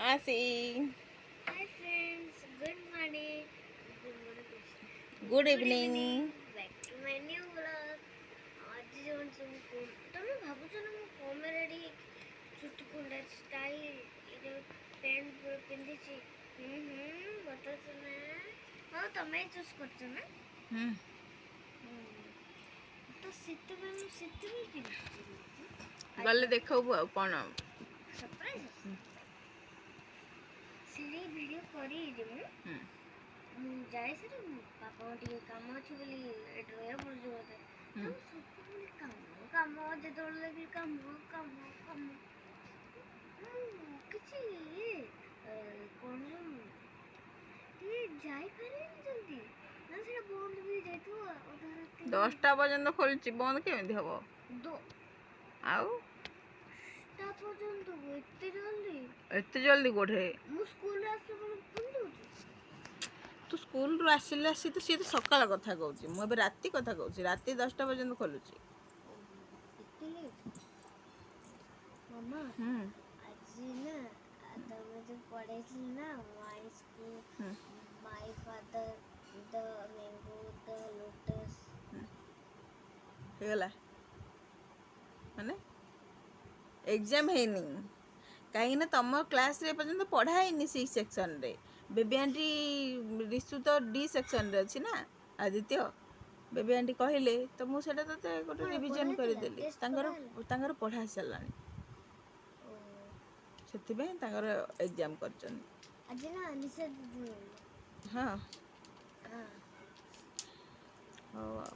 आसी hi friends, good morning. Good good evening. Evening. Back to my new vlog. आज जोन तुमको तुम भाबुଛ ना ମୁଁ କମ ରେଡି ଚୁଟି କୁଣ୍ଡା ଷ୍ଟାଇଲ ଏ ଯୋଉ ପ୍ୟାଣ୍ଟ ପୁରା ପିନ୍ଧିଛି. ବତାଉଛ ନା? ହଁ ତମେ ଚୁଜ୍ କରୁଛ ନା? ତ ସେଥିପାଇଁ ମୁଁ ସେଥିପାଇଁ ପିନ୍ଧିଛି. गले देखबू आ कोन सरप्राइज सीढ़ी वीडियो करी जे ମୁଁ ଯାଏ ସେଟା ବାପାଙ୍କ ଟିକେ କାମ ଅଛି ବୋଲି ଏଠି ରହିବାକୁ ପଡ଼ୁଛି ମୋତେ. ତ ସବୁବେଳେ କାମ କାମ ଯେତେବେଳେ ଲାଗି କାମ କାମ କାମ କିଛି କ'ଣ ଟିକେ ଯାଇପାରିନି ଜଲ୍ଦି ନା ସେଟା ବନ୍ଦ ବି ଯାଇଥିବ ଅଧା ରାତି 10ଟା ପର୍ଯ୍ୟନ୍ତ ଖୋଲିଛି ବନ୍ଦ କେମିତି ହବ? ଆଉ ତା ପର୍ଯ୍ୟନ୍ତ ଏତେ ଜଲ୍ଦି କୋଠେ? ମୁଁ ସ୍କୁଲରେ ଆସିଲା ବେଳକୁ ଖୋଲି ଦଉଛି. ତୁ ସ୍କୁଲରୁ ଆସିଲେ ଆସି ତ ସିଏ ତ ସକାଳ କଥା କହୁଛି, ମୁଁ ଏବେ ରାତି କଥା କହୁଛି. ରାତି 10ଟା ପର୍ଯ୍ୟନ୍ତ ଖୋଲୁଛି. ମାମା ଆଜି ନା ତମେ ଯୋଉ ପଢେଇଥିଲି ନା my school my father the mango the lotus ହେଇଗଲା ମାନେ ଏକ୍ଜାମ ହେଇନି କାହିଁକି ନା ତମ କ୍ଲାସରେ ଏପର୍ଯ୍ୟନ୍ତ ପଢ଼ା ହେଇନି 6 ସେକ୍ସନରେ. ବେବି ଆଣ୍ଟି ରିସୁ ତ D ସେକ୍ସନରେ ଅଛି ନା. ଆଦିତ୍ୟ ବେବି ଆଣ୍ଟି କହିଲେ ତ ମୁଁ ସେଇଟା ତତେ ଗୋଟେ ରିଭିଜନ କରିଦେଲି. ତାଙ୍କର ପଢ଼ା ସାରିଲାଣି, ସେଥିପାଇଁ ତାଙ୍କର ଏକ୍ଜାମ କରିଛନ୍ତି. ଆଜି ନା ନିଶା ଦିଦି ହଁ ହଉ ଆଉ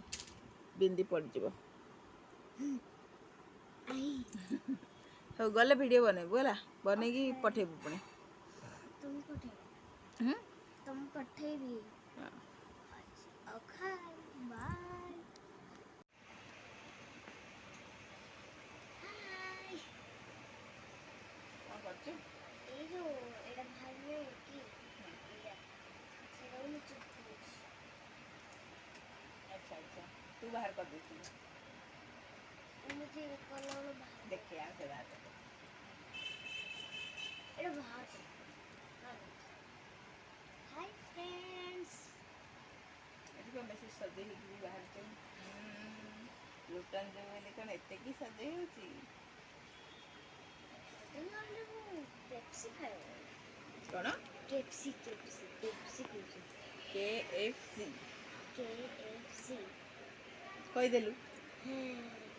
ବିନ୍ଦି ପଡ଼ିଯିବ. ହଉ ଗଲେ ଭିଡ଼ିଓ ବନେଇବୁ ହେଲା, ବନେଇକି ପଠେଇବୁ ପୁଣି. तुम पठेइबी तुम पठेइबी ओके बाय. हाय କ'ଣ କରୁଛୁ? এই যে এটা ভাঙবে কি এটা সেটা হলো চুপ. अच्छा अच्छा तू बाहर कर देती है. এমনিতে কলা হলো देखिए यहाँ से बाहर कर दे. এটা ভাত. Hi friends. ଏଠି କ'ଣ ବେଶୀ ସଜେଇ ହେଇକି ବାହାରିଛୁ? ଲୁଟନ ଯେଉଁ ହେଲେ କ'ଣ ଏତେ କି ସଜେଇ ହେଉଛି? ନହେଲେ ମୁଁ ପେପ୍ସି ଖାଇବି. କ'ଣ? କେପ୍ସି କେପ୍ସି କେପ୍ସି କହୁଛି. KFC KFC କହିଦେଲୁ.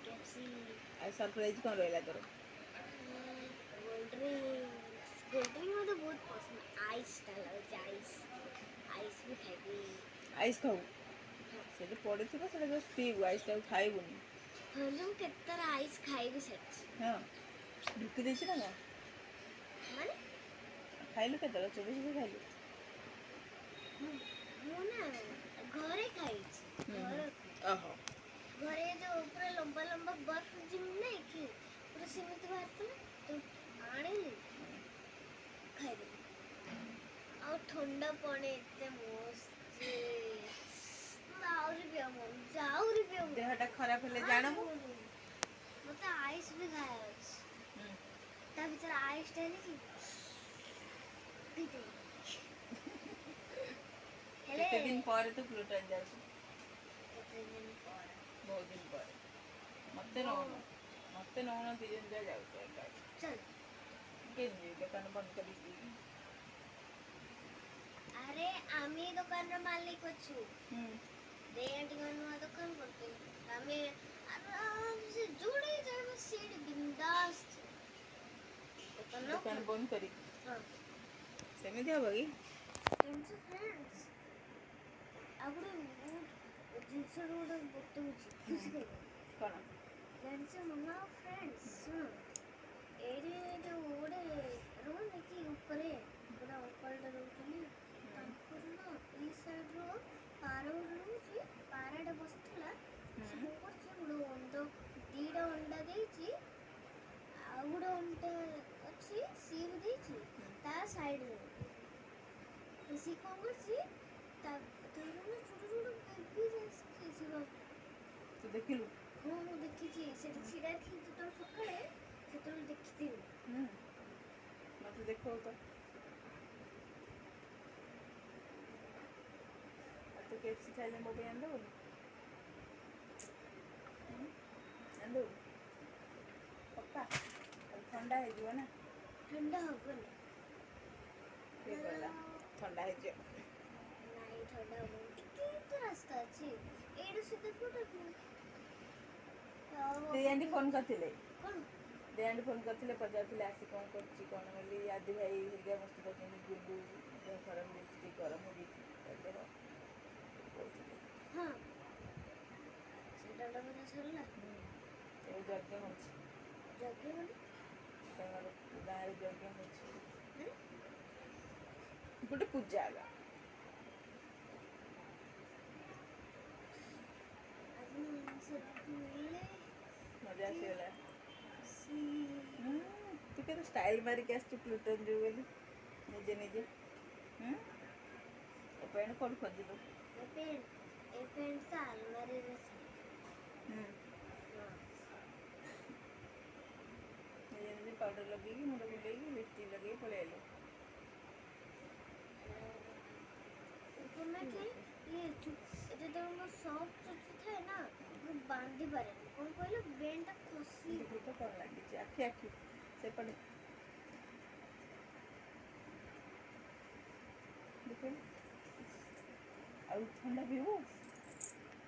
କେପ୍ସି. ଆଉ ସରପ୍ରାଇଜ କ'ଣ ରହିଲା ତୋର? କୋଲ୍ଡ୍ରିଙ୍କ୍ ମୋତେ ବହୁତ ପସନ୍ଦ. ଆଇସ୍ଟା ଲାଗୁଛି ଆଇସ୍ ବି ଖାଇବି. ଆଇସ୍ ଖାଉ? ସେଠି ପଡ଼ିଥିବ ସେଟା ଜଷ୍ଟ ପିଇବୁ, ଆଇସ୍ଟାକୁ ଖାଇବୁନି. ହଁ ମୁଁ କେତେଥର ଆଇସ୍ ଖାଇବି ସେଠି. ହଁ ଢୁକି ଦେଇଛୁ ନା କ'ଣ? ମାନେ ଖାଇଲୁ କେତେବେଳେ? 24 ଖାଇଲୁ? ମୁଁ ନା ଘରେ ଖାଇଛି. ଓହୋ ଘରେ ଯୋଉ ପୁରା ଲମ୍ବା ଲମ୍ବା ବର୍ଫ ଯେମିତି ନାଇଁ କି ପୁରା ସେମିତି ବାହାରିଥିଲା ତ ଆଣିଲି ଖାଇଦେଲି. ଆଉ ଥଣ୍ଡା ପାଣି ଏତେ ମସ୍ତ ଆହୁରି ପିଅ ମନ ଆହୁରି ପିଅ. ଦେହଟା ଖରାପ ହେଲେ ଜାଣବୁ. ମତେ ଆଇସ୍ ବି ଖାଇବା ଅଛି. ତା ଭିତରେ ଆଇସ୍ ଟା ହେଲେ କି କେତେ ଦିନ ପରେ ତୁ ପ୍ଲୁଟନ ଯାଉଛୁ? କେତେ ଦିନ ପରେ? ବହୁତ ଦିନ ପରେ. ମତେ ନଉନ 2 ଦିନ ଯାଏ ଯାଉଛୁ ଏକା. କେମିତି ଦୋକାନ ବନ୍ଦ କରିକି? ଆରେ ଆମେ ଦୋକାନର ମାଲିକ ଅଛୁ. ଦେୟାଣ୍ଟିଙ୍କ ନୂଆ ଦୋକାନ କରୁଛୁ. ଆମେ ଆରାମସେ ଯୋଉଠି ଚାହିଁବ ସେଇଠି ବିନ୍ଦାସ ଦୋକାନ ବନ୍ଦ କରିକି ସେମିତି ହବ କି? ଆଉ ଗୋଟେ ଜିନିଷ ଗୋଟେ ବତଉଛି ଖୁସି କରିବ. କ'ଣ? ଜାଣିଛ ମାମା ଫ୍ରେଣ୍ଡସ୍ ଶୁଣ, ଏଇଠି ଯୋଉ ଗୋଟେ ରହୁନି କି ଉପରେ ଗୋଟେ ଅଙ୍କଲଟା ରହୁଛନ୍ତି, ତାଙ୍କର ନା ଏଇ ସାଇଡ୍ର ପାରା ଗୋଟେ ରହୁଛି. ପାରାଟା ବସିଥିଲା, ସେ କ'ଣ କରୁଛି ଗୋଟେ 2ଟା ଅଣ୍ଡା ଦେଇଛି, ଆଉ ଗୋଟେ ଅଣ୍ଡା ଅଛି ସିଏ ବି ଦେଇଛି ତା ସାଇଡ୍ରେ. ସିଏ କ'ଣ କରୁଛି ତାର ନା ଛୋଟ ଛୋଟ ବେବି ଆସିଛି. ତୁ ଦେଖିଲୁ? ହଁ ମୁଁ ଦେଖିଛି. ସେଠି ଛିଡ଼ା ହେଇକି ଯେତେବେଳେ ସକାଳେ ସେତେବେଳେ ଦେଖିଥିଲି. ମତେ ଦେଖାଉ ତ। ଆଉ ତୁ କେପ୍ସି ଖାଇଲେ ମୋ ପାଇଁ ଆଣିଦେବୁନି? ଆଣିଦେବୁ ପକ୍କା? ଆଉ ଥଣ୍ଡା ହେଇଯିବ ନା। ঠান্ডা হবনি। ହେଇଗଲା ଥଣ୍ଡା ହେଇଯିବ। ନାଇଁ ঠান্ডା ହବନି। ଟିକେ ତ ରାସ୍ତା ଅଛି। ଏଇଠୁ ସିଧା କୋଉଟା? ଦେଇ ଫୋନ୍ କରିଥିଲେ। କଣ? ଦେଇ ଫୋନ୍ କରିଥିଲେ ପଚାରୁଥିଲେ ଆସି କ'ଣ କରୁଛି କ'ଣ ବୋଲି। ଆଦି ଭାଇ ହେରିକା ମସ୍ତ କରୁଛନ୍ତି। ଗୁଣ୍ଡୁ ଦେହ ଖରାପ ହେଇଯାଇଛି, ଟିକେ ଗରମ ହେଇଯାଇଛି ତା ଦେହ କହୁଥିଲେ। ହଁ ସେଟା କଥା ସରିଲା। ଏବେ ଯଜ୍ଞ ହେଉଛି ଯଜ୍ଞ ମାନେ? ତାଙ୍କର ଗାଁରେ ଯଜ୍ଞ ହେଉଛି। ମାନେ? ଗୋଟେ ପୂଜା ହେଲା। ଆଜି ମିଳିଲେ ମଜା ଆସିଗଲା। ଖୁସି। ତୁ କେତେ ଷ୍ଟାଇଲ୍ ମାରିକି ଆସିଛୁ ପ୍ଲୁଟନ୍ ଯିବୁ ବୋଲି ନିଜେ ନିଜେ। ଏ ପ୍ୟାଣ୍ଟ କ'ଣ ଖୋଜିଲୁ? ଏ ପ୍ୟାଣ୍ଟ ତ ଆଲମାରିରେ ଥିଲା। ନିଜେ ହଁ। ନିଜେ ପାଉଡ଼ର ଲଗେଇକି ମୁଣ୍ଡ ବୁଲେଇକି ଲିପଷ୍ଟିକ୍ ଲଗେଇକି ପଳେଇ ଆଇଲୁ। କି ଇଏ ଯେତେବେଳେ ମୋ ସଫ୍ଟ ଚୁଟି ଥାଏ ନା ମୁଁ ବାନ୍ଧି ପାରେନି। କ'ଣ କହିଲ ବେଣ୍ଡଟା ଖସି ତ କ'ଣ ଲାଗିଛି ଆଖି ଆଖି ସେପଟେ ଦେଖିଲୁ। ଆଉ ଥଣ୍ଡା ପିଇବୁ?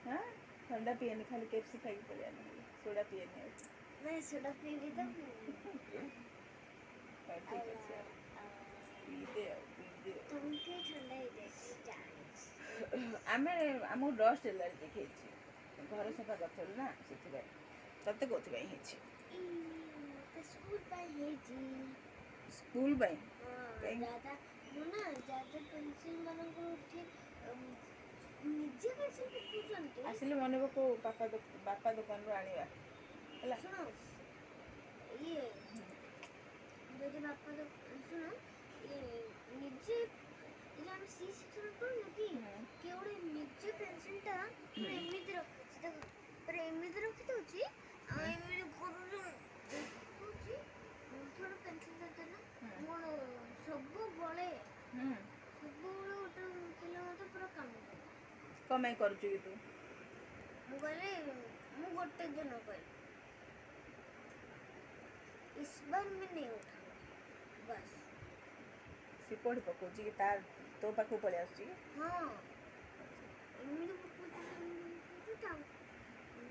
ହଁ ଥଣ୍ଡା ପିଏନି, ଖାଲି କେପ୍ସି ଖାଇକି ପଳେଇ ଆଇଲୁ। ସୋଡ଼ା ପିଏନି ଆଉ। ନାଇଁ ସେଟା ପିଇବି ତ ହଉ ଠିକ୍ ଅଛି ଆଉ ପିଇଦେ ଆଉ ପିଇଦେ। ତମକୁ ଥଣ୍ଡା ହେଇଯାଇଛି ଜାଣିଛି। ଆମେ ଆମକୁ ଡଷ୍ଟ ଏଲାର୍ଜି ହେଇଛି। ଘର ସଫା କରିଥିଲୁ ନା ସେଥିପାଇଁ। ତତେ କୋଉଥିପାଇଁ ହେଇଛି? ମତେ ସ୍କୁଲ ପାଇଁ ହେଇଛି। ସ୍କୁଲ ପାଇଁ? ହଁ ଦାଦା ମୁଁ ନା ଦାଦା ପେନ୍ସିଲ୍ ମାନଙ୍କୁ ଉଠି ନିଜେ ପେନ୍ସିଲ୍ ପକଉଛନ୍ତି। ଆସିଲେ ମନେ ପକାଉ ବାପା ଦୋକାନରୁ ଆଣିବା ହେଲା। ଶୁଣ ଇଏ ଯଦି ବାପା ଶୁଣ ଇଏ ନିଜେ ଆମେ ସି ସେକ୍ସନ୍ କରୁନୁ କି କିଏ ଗୋଟେ ନିଜେ ପେନ୍ସିଲ୍ଟା ଏମିତି ରଖିଛି ଦେଖ ଏମିତି ରଖିଦଉଛି ଆଉ ଏମିତି କରୁଛି ଥୋଡ଼ ପେନ୍ସିଲ୍ ଦେଲା ମୋର ସବୁବେଳେ ଗୋଟେ ପିଲା ମତେ ପୁରା କାମ କରେ। କ'ଣ ପାଇଁ କରୁଛୁ କି ତୁ? ମୁଁ କହିଲି ମୁଁ ଗୋଟେ ଦିନ କହିଲି इस बार मैं नहीं उठाऊंगी बस। ସେ କୋଉଠି ପକଉଛି କି ତୋ ପାଖକୁ ପଳେଇ ଆସୁଛି କି? ହଁ ଏମିତି ପକଉଛି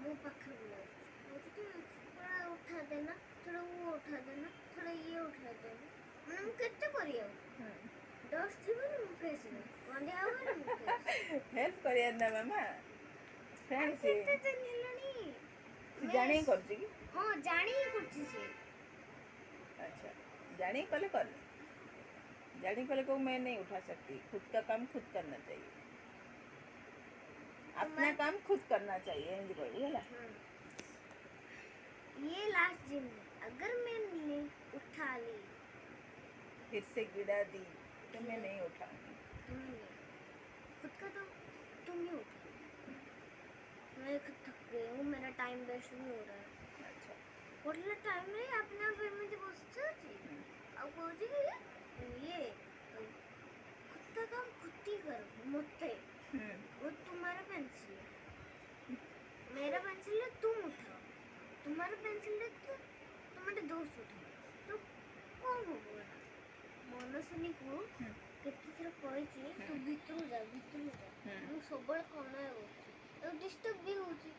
ମୋ ପାଖରେ ପଳେଇ ଆସୁଛି କହୁଛି କି थोड़ा उठा देना थोड़ा वो उठा देना थोड़ा ये उठा देना ମାନେ ମୁଁ କେତେ କରିବାକୁ ଡଷ୍ଟ ଯିବନି ମୋ ଫେସ୍ରେ ଗନ୍ଧିଆ ହବନି ମୋ ଫେସ୍। ହେଲ୍ପ କରିବାର ନା ମାମା ଫ୍ରେଣ୍ଡ ସେ କେତେ ଦିନ ହେଲାଣି ଜାଣିକି କରୁଛି କି? ହଁ ଜାଣିକି କରୁଛି ସେ। अच्छा जानी कले कर जानी कले को मैं नहीं उठा सकती। खुद का काम खुद करना चाहिए। अपना काम खुद करना चाहिए हिंदी बोली है ना। ये लास्ट दिन में अगर मैंने उठा ली फिर से गिरा दी तो मैं नहीं उठाऊंगी। खुद का तो तुम ही उठा। मैं खुद थक गई हूँ मेरा टाइम वेस्ट भी हो रहा है। अच्छा उठने टाइम नहीं अपने आप एमती बसुଛି ଆଉ କହୁଛି କି ये खुद का काम खुद ही करो मुझसे वो तुम्हारा पेंसिल है मेरा पेंसिल है तुम उठाओ तुम्हारा पेंसिल है तो तुम्हारे दोस्त उठाओ तो कौन होगा मनस्विनी को କେତେ ଥର କହିଛି ତୁ ଭିତରୁ ଯା ମୁଁ ସବୁବେଳେ କଣରେ ବସୁଛି ଆଉ ଡିଷ୍ଟର୍ବ ବି ହେଉଛି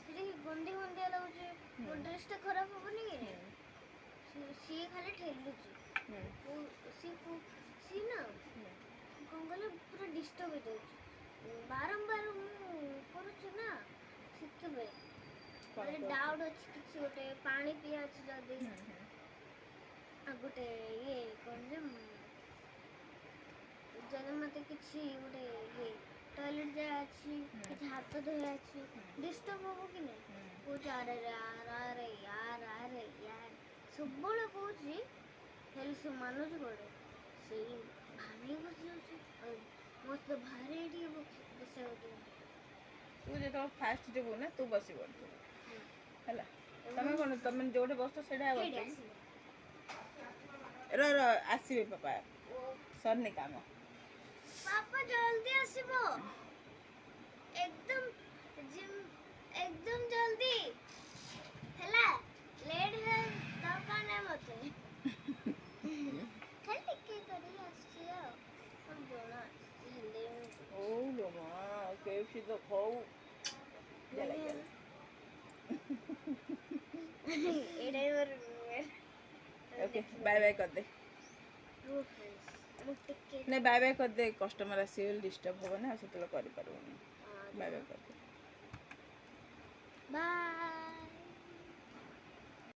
ସେଠି ଗନ୍ଧିଆ ଲାଗୁଛି ମୋ ଡ୍ରେସ୍ଟା ଖରାପ ହବନି କି ସିଏ ଖାଲି ଠେଲୁଛି ସିଏ ନା କ'ଣ କହିଲେ ପୁରା ଡିଷ୍ଟର୍ବ ହେଇଯାଉଛି ବାରମ୍ବାର ମୁଁ କରୁଛି ନା ସେଥିପାଇଁ ଗୋଟେ ଡାଉଟ୍ ଅଛି କିଛି ଗୋଟେ ପାଣି ପିଆ ଅଛି ଯଦି ଆଉ ଗୋଟେ ଇଏ କ'ଣ ଯେ ଯଦି ମୋତେ କିଛି ଗୋଟେ ଇଏ ଟଏଲେଟ୍ ଯାହା ଅଛି କିଛି ହାତ ଧୋଇବା ଅଛି ଡିଷ୍ଟର୍ବ ହବ କି ନାହିଁ କହୁଛି ଆରେ ୟାର ସବୁବେଳେ କହୁଛି ହେଲେ ସେ ମାନୁଛି କୁଆଡ଼େ ସେଇ ଭାରି ବସିଯାଉଛି ଆଉ ମୋତେ ଭାରି ଟିକେ ବସିବାକୁ ତୁ ଯେତେବେଳେ ଫାଷ୍ଟ ଯିବୁ ନା ତୁ ବସି ପଡ଼ିଥିବୁ ହେଲା। ତମେ କ'ଣ ତମେ ଯୋଉଠି ବସୁଛ ସେଇଟା ବସୁଛ ର ଆସିବେ ପାପା ସରନି କାମ पापा जल्दी आसीबो एकदम एकदम जल्दी हैला लेट है दरकार नहीं मते खाली के करी आसियो हम जोना ले ଓ ଲୋ ମା କେଏଫସି ତ ଖାଉ एडे और ओके बाय बाय कर दे टिकट नहीं बाय बाय कर दे कस्टमर आसिए डिस्टर्ब हो ना से कर पारबनी बाय बाय कर दे बाय